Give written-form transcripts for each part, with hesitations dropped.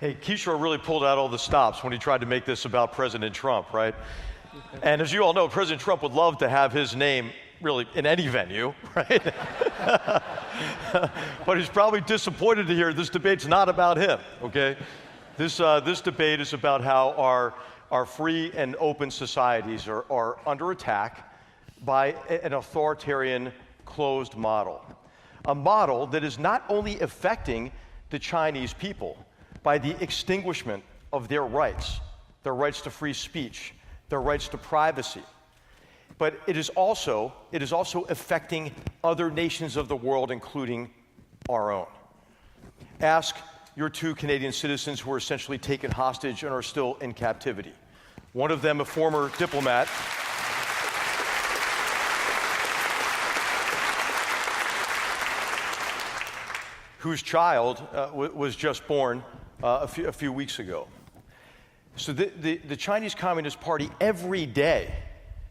Hey, Kishore really pulled out all the stops when he tried to make this about President Trump, right? And as you all know, President Trump would love to have his name really in any venue, right? But he's probably disappointed to hear this debate's not about him, okay? This debate is about how our free and open societies are under attack by an authoritarian closed model. A model that is not only affecting the Chinese people by the extinguishment of their rights to free speech, their rights to privacy, but it is also affecting other nations of the world, including our own. Ask your two Canadian citizens who were essentially taken hostage and are still in captivity. One of them, a former diplomat, whose child was just born a few weeks ago. So the Chinese Communist Party every day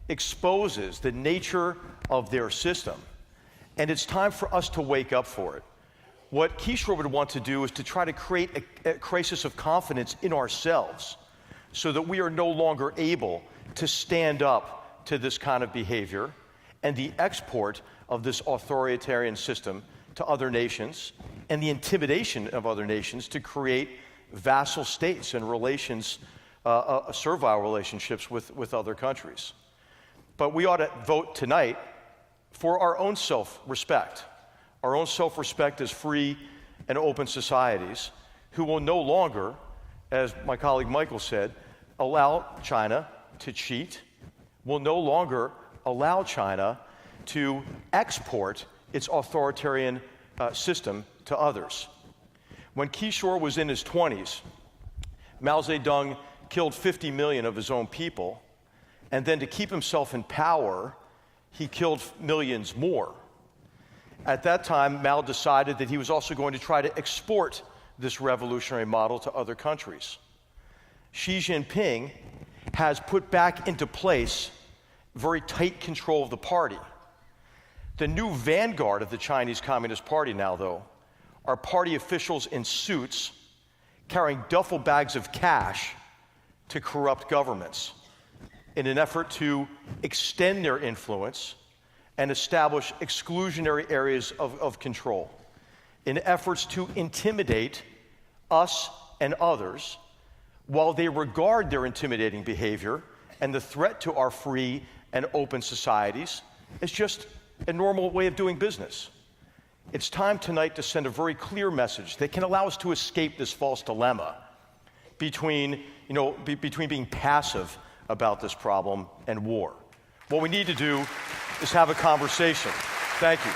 exposes the nature of their system, and it's time for us to wake up for it. What Kishore would want to do is to try to create a crisis of confidence in ourselves so that we are no longer able to stand up to this kind of behavior and the export of this authoritarian system to other nations and the intimidation of other nations to create vassal states and relations, servile relationships with other countries. But we ought to vote tonight for our own self-respect as free and open societies who will no longer, as my colleague Michael said, allow China to cheat, will no longer allow China to export its authoritarian system to others. When Kishore was in his 20s, Mao Zedong killed 50 million of his own people, and then to keep himself in power, he killed millions more. At that time, Mao decided that he was also going to try to export this revolutionary model to other countries. Xi Jinping has put back into place very tight control of the party. The new vanguard of the Chinese Communist Party now, though, are party officials in suits carrying duffel bags of cash to corrupt governments in an effort to extend their influence and establish exclusionary areas of control, in efforts to intimidate us and others while they regard their intimidating behavior and the threat to our free and open societies as just a normal way of doing business. It's time tonight to send a very clear message that can allow us to escape this false dilemma between being passive about this problem and war. What we need to do is have a conversation. Thank you.